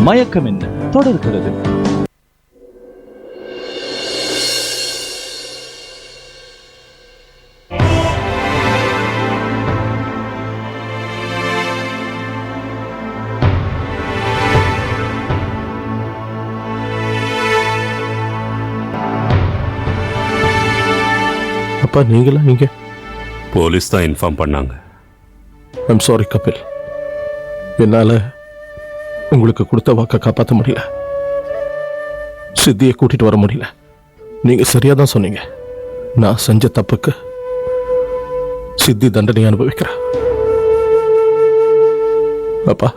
மயக்கம் என்ன தொடர்கிறது. அப்பா நீங்களா? நீங்க? போலீஸ் தான் இன்ஃபார்ம் பண்ணாங்க. ஐம் சாரி கபில், என்னால உங்களுக்கு கொடுத்த வாக்கை காப்பாற்ற முடியல, சித்தியை கூட்டிட்டு வர முடியல. நீங்க சரியா தான் சொன்னீங்க. நான் செஞ்ச தப்புக்கு சித்தி தண்டனை அனுபவிக்கிறேன். அப்பா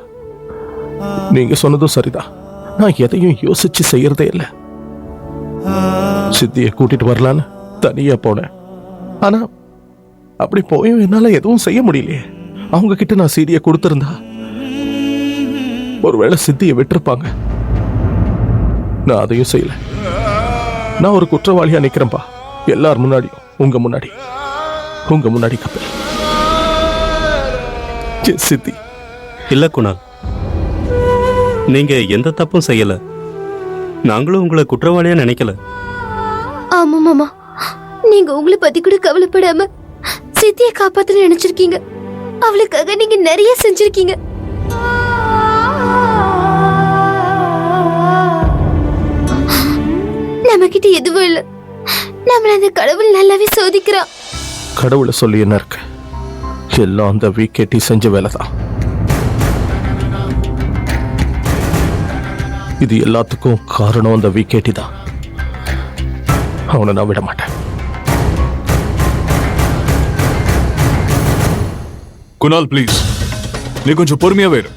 நீங்க சொன்னதும் சரிதான். நான் எதையும் யோசிச்சு செய்யறதே இல்லை. சித்தியை கூட்டிட்டு வரலான்னு தனியா போனேன். ஆனா அப்படி போயும் என்னால எதுவும் செய்ய முடியலையே. அவங்க கிட்ட நான் சீடியை கொடுத்திருந்தா ஒருவேளை சித்தியை விட்டுருப்பாங்க. நான் அதையும் செய்யல. நான் ஒரு குற்றவாளியா நிக்கிறேன்பா, எல்லார் முன்னாடியும். உங்க முன்னாடி கபில். சித்தி. இல்ல குணால், நீங்க எந்த தப்பும் செய்யல. நாங்களும் உங்களை குற்றவாளியா நினைக்கல. ஆமா மாமா, நீங்க உங்களை பத்தி கூட கவலைப்படாம சித்தியை காப்பாத்த நினைச்சிருக்கீங்க. அவளுக்காக நீங்க நிறைய செஞ்சிருக்கீங்க. நம்ம கிட்ட எதுவும் இல்ல. நம்மள அந்த கடவுள் நல்லாவே சோதிக்கிறான். கடவுளை சொல்லி என்ன இருக்கு? எல்லாம் அந்த விகேடி செஞ்ச வேலைதான். இது எல்லாத்துக்கும் காரணம் அந்த விகேடி தான். அவனை நான் விட மாட்டேன். குணால் ப்ளீஸ், நீ கொஞ்சம் பொறுமையாவே இரு.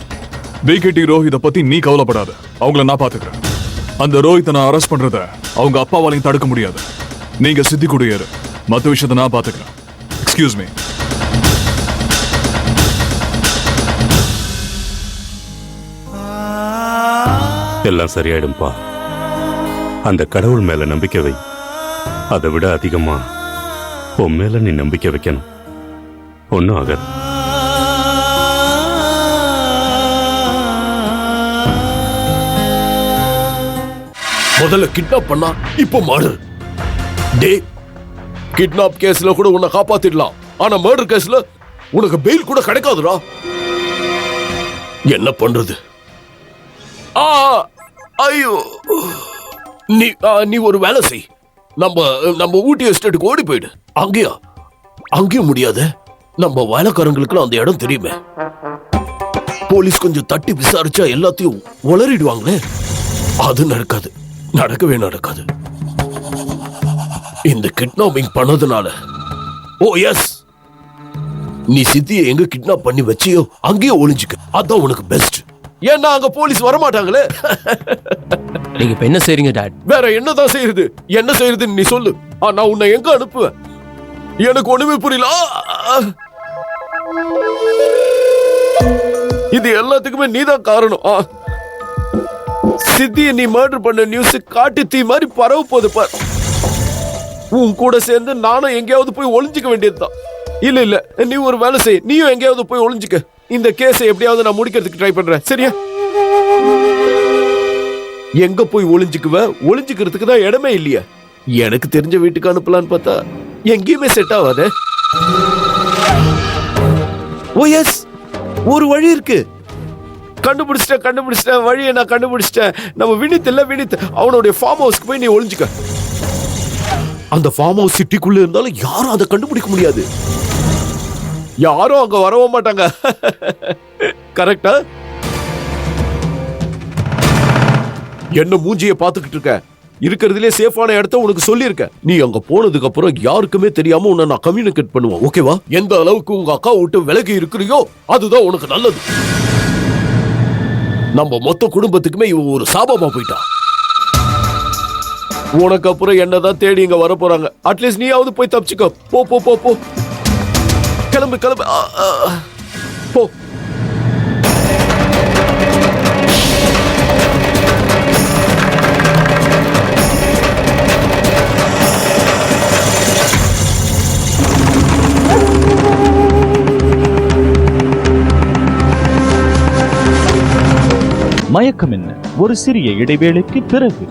விகேடி ரோஹித பத்தி நீ கவலைப்படாத, அவங்கள நான் பாத்துக்கிறேன். அந்த ரோஹித்தை நான் அரெஸ்ட் பண்றத அவங்க அப்பாவாலையும் தடுக்க முடியாது. நீங்க சித்தி கூட ஏறு, மற்ற விஷயத்தை நான் பாத்துக்கிறேன். Excuse me. எல்லாம் சரியாயிடும்பா. அந்த கடவுள் மேல நம்பிக்கை வை. அதை விட அதிகமா உன் மேல நீ நம்பிக்கை வைக்கணும். ஒன்னும் ஆகாது. முதல்ல கிட்னாப் பண்ணா, இப்போ மர்டர். டே, கிட்னாப் கேஸ்ல கூட உன்னை காப்பாத்திடலாம், ஆனா மர்டர் கேஸ்ல உனக்கு பெயில் கூட கிடைக்காதுடா. என்ன பண்றது? ஐயோ, நீ ஒரு வேலை செய். நம்ம ஊட்டி எஸ்டேட்டுக்கு ஓடி போயிடு. அங்கேயும் முடியாது. நம்ம வேலைக்காரங்களுக்கு அந்த இடம் தெரியுமே. போலீஸ் கொஞ்சம் தட்டி விசாரிச்சா எல்லாத்தையும் உளறிடுவாங்களே. அது நடக்கவே நடக்காது. இந்த கிட்னாப்பிங் பண்ணதுனால, ஓ எஸ், நீ சித்தியை எங்க கிட்னாப் பண்ணி வச்சியோ அங்கேயே ஒளிஞ்சுக்க. அதான் உனக்கு பெஸ்ட். ஏன்னா அங்க போலீஸ் வரமாட்டாங்களே. நீங்க இப்ப என்ன செய்றீங்க டாட்? வேற என்னதான் செய்யறது? என்ன செய்யறதுன்னு நீ சொல்லு. நான் உன்னை எங்க அனுப்புவேன்? எனக்கு ஒண்ணுமே புரியல. இது எல்லாத்துக்குமே நீதான் காரணம். சித்தியை நீ மர்டர் பண்ண நியூஸ் காட்டு தீ மாதிரி பரவ போகுது பார். உன் கூட சேர்ந்து நானும் எங்கேயாவது போய் ஒளிஞ்சிக்க வேண்டியதுதான். இல்ல நீ ஒரு வேலை செய், நீயும் எங்கேயாவது போய் ஒளிஞ்சிக்க. இந்த கேஸை எப்படியாவது நான் முடிக்கிறதுக்கு ட்ரை பண்றேன், சரியா? எங்க போய் ஒளிஞ்சுக்குவ? ஒளிஞ்சுக்கிறதுக்கு தான் இடமே இல்லையா? எனக்கு தெரிஞ்ச வீட்டுக்கு அனுப்பலான்னு பார்த்தா எங்கேயுமே செட் ஆகாத. ஓ எஸ், ஒரு வழி இருக்கு. கண்டுபிடிச்சிட்டேன் வழியை நான் கண்டுபிடிச்சிட்டேன். நம்ம வினித் அவனுடைய ஃபார்ம் ஹவுஸ்க்கு போய் நீ ஒளிஞ்சுக்க. அந்த ஃபார்ம் ஹவுஸ் சிட்டிக்குள்ள இருந்தாலும் யாரும் அதை கண்டுபிடிக்க முடியாது. யாரும் அங்க வரவே மாட்டாங்க. கரெக்டா? என்ன மூஞ்சியை பார்த்துக்கிட்டு இருக்க? இருக்கிறதுலே சேஃபான இடத்த உனக்கு சொல்லியிருக்க. நீ அங்க போனதுக்கு அப்புறம் யாருக்குமே தெரியாம உன்னை நான் கம்யூனிகேட் பண்ணுவேன், ஓகேவா? எந்த அளவுக்கு உங்க அக்கா விட்டு விலகி இருக்கிறியோ அதுதான் உனக்கு நல்லது. நம்ம மொத்த குடும்பத்துக்குமே இவன் ஒரு சாபமா போயிட்டான். உனக்கு அப்புறம் என்னதான் தேடி இங்க வர போறாங்க. அட்லீஸ்ட் நீயாவது போய் தப்பிச்சுக்கோ. போ போ போ போ, கிளம்பு போ. மயக்கம் என்ன? ஒரு சிறிய இடைவேளைக்கு பிறகு